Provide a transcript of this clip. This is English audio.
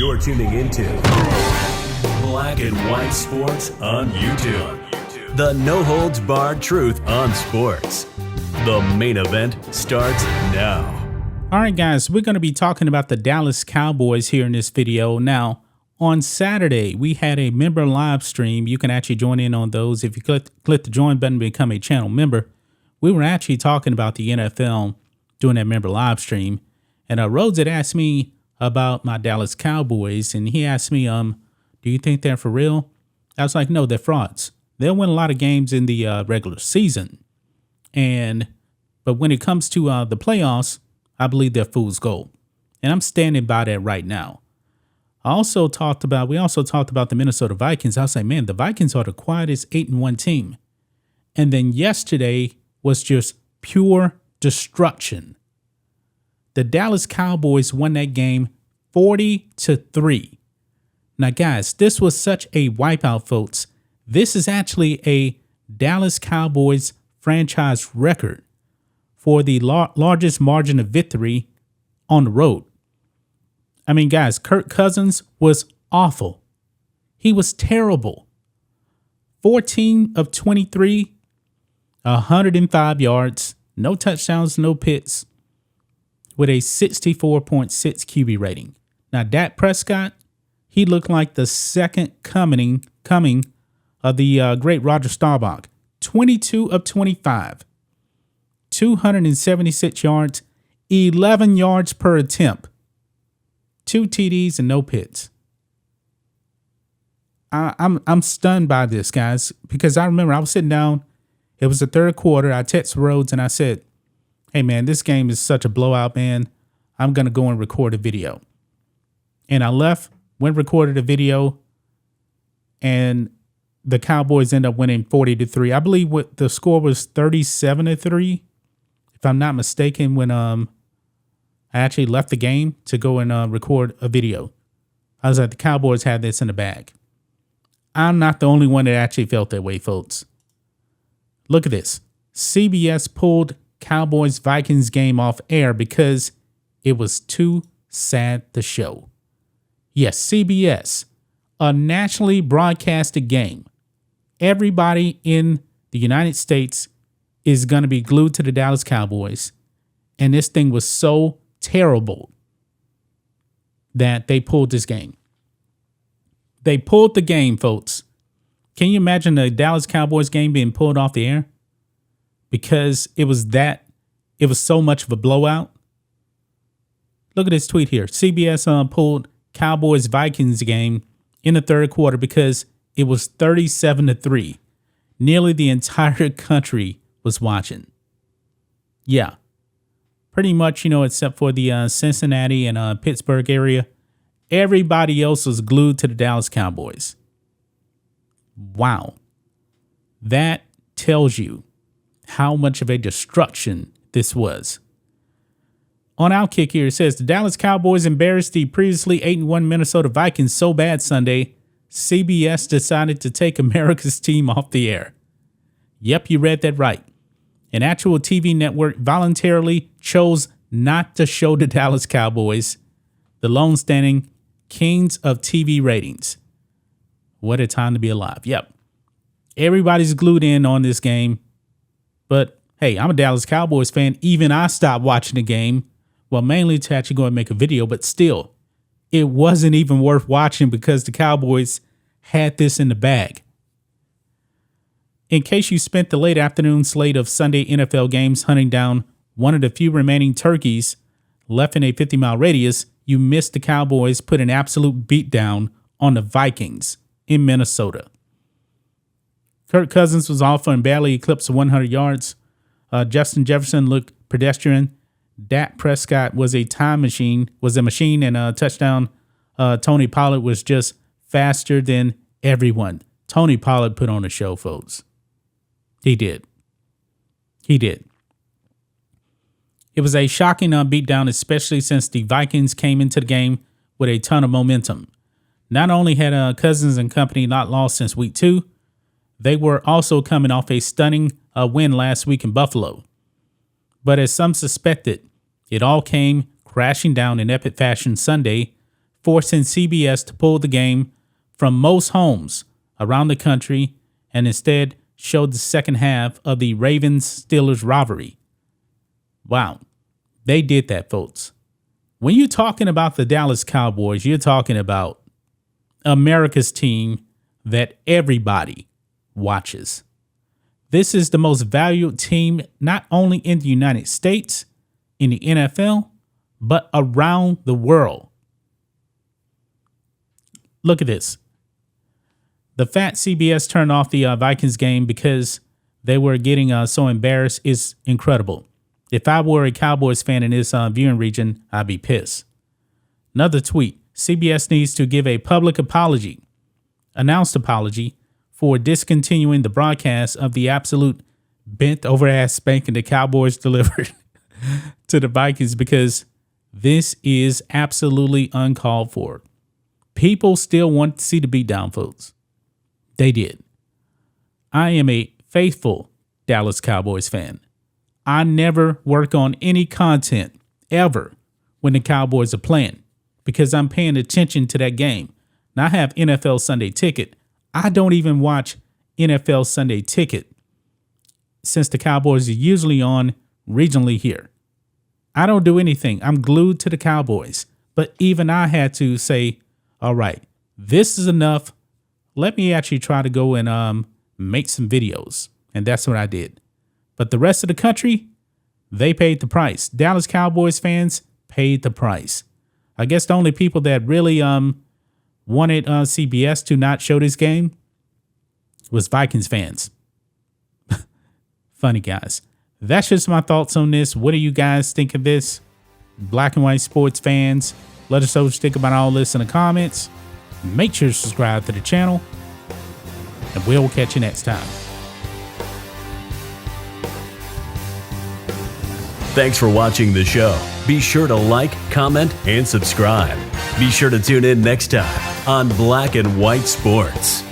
You're tuning into Black and White Sports on YouTube. The no-holds-barred truth on sports. The main event starts now. All right, guys, we're going to be talking about the Dallas Cowboys here in this video. Now, on Saturday, we had a member live stream. You can actually join in on those. If you click the join button and become a channel member, we were actually talking about the NFL doing that member live stream. And Rhodes had asked me about my Dallas Cowboys, and he asked me, do you think they're for real? I was like, no, they're frauds. They'll win a lot of games in the regular season. But when it comes to the playoffs, I believe they're fool's gold. And I'm standing by that right now. We also talked about the Minnesota Vikings. I was like, man, the Vikings are the quietest 8-1 team. And then yesterday was just pure destruction. The Dallas Cowboys won that game 40-3. Now, guys, this was such a wipeout, folks. This is actually a Dallas Cowboys franchise record for the largest margin of victory on the road. I mean, guys, Kirk Cousins was awful. He was terrible. 14 of 23, 105 yards, no touchdowns, no picks, with a 64.6 QB rating. Now, Dak Prescott, he looked like the second coming of the great Roger Staubach. 22 of 25, 276 yards, 11 yards per attempt, 2 TDs and no picks. I'm stunned by this, guys, because I remember I was sitting down. It was the third quarter. I texted Rhodes and I said, hey, man, this game is such a blowout, man. I'm going to go and record a video. And I left, went recorded a video, and the Cowboys end up winning 40-3. I believe what the score was 37-3, if I'm not mistaken, when I actually left the game to go and record a video. I was like, the Cowboys had this in the bag. I'm not the only one that actually felt that way, folks. Look at this. CBS pulled Cowboys Vikings game off air because it was too sad to show. Yes, CBS, a nationally broadcasted game. Everybody in the United States is going to be glued to the Dallas Cowboys. And this thing was so terrible that they pulled this game. They pulled the game, folks. Can you imagine the Dallas Cowboys game being pulled off the air? Because it was so much of a blowout. Look at this tweet here. CBS pulled Cowboys Vikings game in the third quarter because it was 37-3. Nearly the entire country was watching. Yeah. Pretty much, except for the Cincinnati and Pittsburgh area, everybody else was glued to the Dallas Cowboys. Wow. That tells you how much of a destruction this was. On Outkick here, it says the Dallas Cowboys embarrassed the previously 8-1 Minnesota Vikings so bad Sunday, CBS decided to take America's team off the air. Yep, you read that right. An actual TV network voluntarily chose not to show the Dallas Cowboys, the lone-standing kings of TV ratings. What a time to be alive. Yep. Everybody's glued in on this game. But, hey, I'm a Dallas Cowboys fan. Even I stopped watching the game. Well, mainly to actually go and make a video. But still, it wasn't even worth watching because the Cowboys had this in the bag. In case you spent the late afternoon slate of Sunday NFL games hunting down one of the few remaining turkeys left in a 50-mile radius, you missed the Cowboys put an absolute beatdown on the Vikings in Minnesota. Kirk Cousins was awful and barely eclipsed 100 yards. Justin Jefferson looked pedestrian. Dak Prescott was a machine and a touchdown. Tony Pollard was just faster than everyone. Tony Pollard put on a show, folks. He did. It was a shocking beatdown, especially since the Vikings came into the game with a ton of momentum. Not only had Cousins and company not lost since week 2, they were also coming off a stunning win last week in Buffalo. But as some suspected, it all came crashing down in epic fashion Sunday forcing CBS to pull the game from most homes around the country and instead showed the second half of the Ravens-Steelers rivalry. Wow, they did that, folks. When you're talking about the Dallas Cowboys, you're talking about America's team that everybody watches. This is the most valued team not only in the United States, in the NFL, but around the world. Look at this. The fact CBS turned off the Vikings game because they were getting so embarrassed is incredible. If I were a Cowboys fan in this viewing region, I'd be pissed. Another tweet. CBS needs to give a public apology, announced apology, for discontinuing the broadcast of the absolute bent over ass spanking the Cowboys delivered to the Vikings, because this is absolutely uncalled for. People still want to see the beatdown, folks. They did. I am a faithful Dallas Cowboys fan. I never work on any content ever when the Cowboys are playing because I'm paying attention to that game. Now, I have NFL Sunday Ticket. I don't even watch NFL Sunday Ticket since the Cowboys are usually on regionally here. I don't do anything. I'm glued to the Cowboys. But even I had to say, all right, this is enough. Let me actually try to go and make some videos. And that's what I did. But the rest of the country, they paid the price. Dallas Cowboys fans paid the price. I guess the only people that really wanted CBS to not show this game was Vikings fans. Funny guys. That's just my thoughts on this. What do you guys think of this? Black and white sports fans, let us know what you think about all this in the comments. Make sure to subscribe to the channel, and we'll catch you next time. Thanks for watching the show. Be sure to like, comment, and subscribe. Be sure to tune in next time on Black and White Sports.